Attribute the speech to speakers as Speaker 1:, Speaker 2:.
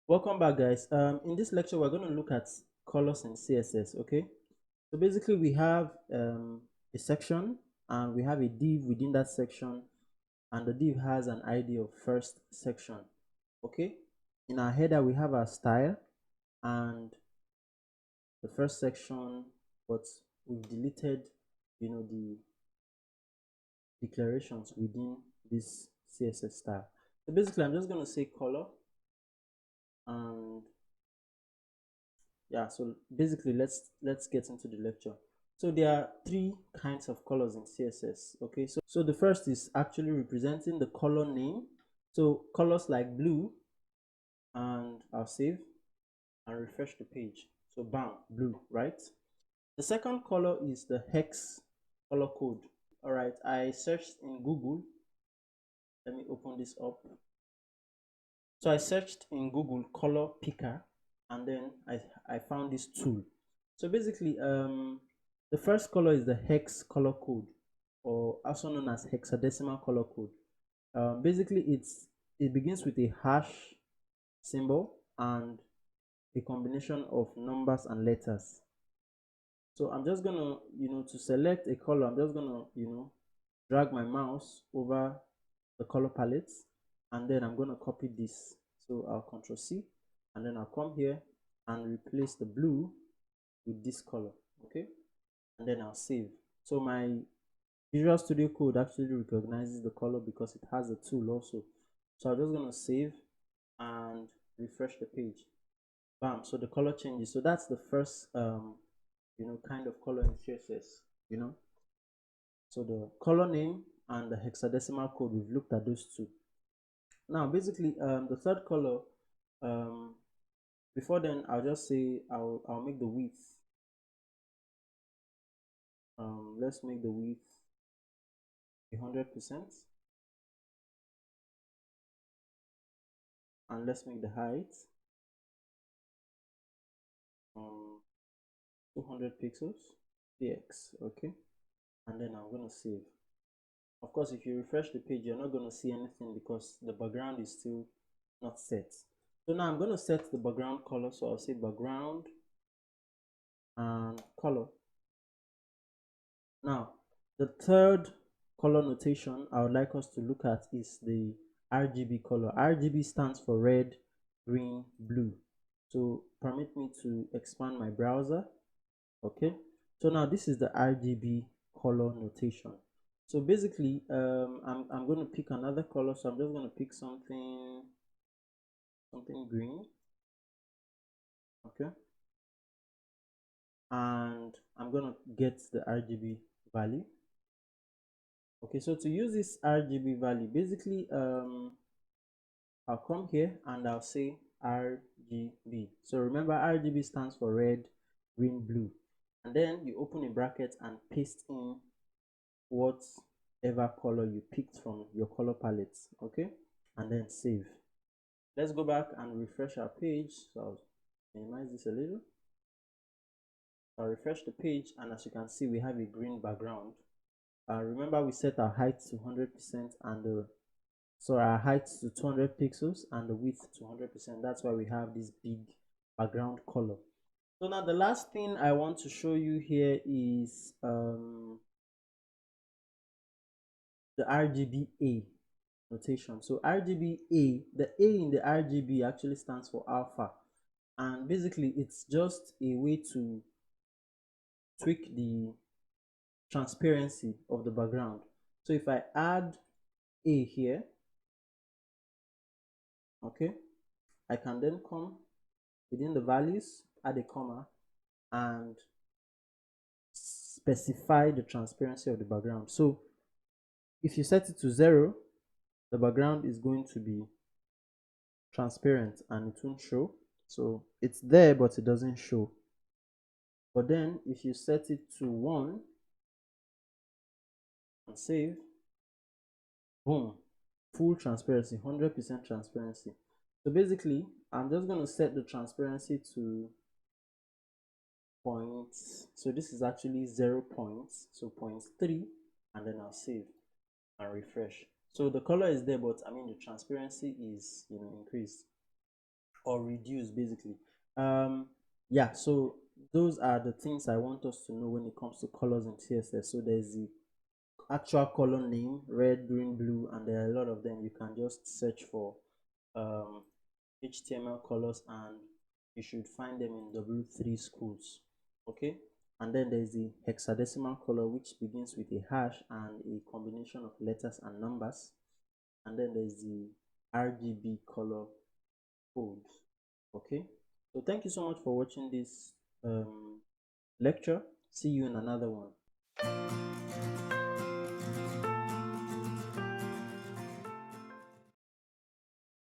Speaker 1: Welcome back, guys. In this lecture, we're going to look at colors in CSS. Okay, so basically, we have a section and we have a div within that section, and the div has an ID of first section. Okay, in our header, we have our style and the first section, but we've deleted, the declarations within this CSS style. So basically, I'm just going to say color and yeah, so basically let's get into the lecture. So there are three kinds of colors in CSS. Okay, so the first is actually representing the color name. So colors like blue, and I'll save and refresh the page. So bam, blue, right? The second color is the hex color code. All right, I searched in Google. Let me open this up. So I searched in Google color picker, and then I found this tool. So basically, the first color is the hex color code, or also known as hexadecimal color code. Basically, it begins with a hash symbol and a combination of numbers and letters. So I'm just gonna, to select a color, I'm just gonna, drag my mouse over the color palette, and then I'm gonna copy this. So I'll Control C, and then I'll come here and replace the blue with this color. Okay, and then I'll save. So my Visual Studio Code actually recognizes the color because it has a tool also. So I'm just gonna save and refresh the page. Bam, so the color changes. So that's the first kind of color in CSS. So the color name and the hexadecimal code, we've looked at those two. Now basically the third color, before then I'll just say I'll make the width, let's make the width 100%, and let's make the height 200 pixels px. Okay, and then I'm gonna save. Of course, if you refresh the page, you're not gonna see anything because the background is still not set. So now I'm gonna set the background color. So I'll say background and color. Now the third color notation I would like us to look at is the RGB color. RGB stands for red, green, blue. So permit me to expand my browser. Okay, so now this is the RGB color notation. So basically I'm going to pick another color. So I'm just going to pick something green. Okay, and I'm going to get the RGB value. Okay, so to use this RGB value, basically I'll come here and I'll say RGB. So remember, RGB stands for red, green, blue, and then you open a bracket and paste in whatever color you picked from your color palette. Okay, and then save. Let's go back and refresh our page. So I'll minimize this a little. I'll refresh the page, and as you can see, we have a green background. Remember, we set our height to 100% and our height to 200 pixels and the width to 100%. That's why we have this big background color. So now the last thing I want to show you here is the RGBA notation. So RGBA, the A in the RGB actually stands for alpha, and basically it's just a way to tweak the transparency of the background. So if I add A here, okay, I can then come within the values, add a comma, and specify the transparency of the background. So if you set it to 0, the background is going to be transparent and it won't show. So it's there but it doesn't show. But then if you set it to 1 and save, boom, full transparency, 100% transparency. So basically I'm just going to set the transparency to points. So this is actually 0 points, so 0.3, and then I'll save and refresh. So the color is there, but I mean the transparency is increased. or reduce basically. Yeah, so those are the things I want us to know when it comes to colors in CSS. So there's the actual color name, red, green, blue, and there are a lot of them. You can just search for um, HTML colors and you should find them in W3 schools. Okay, and then there's the hexadecimal color, which begins with a hash and a combination of letters and numbers. And then there's the RGB color code. Okay, so thank you so much for watching this lecture. See you in another one.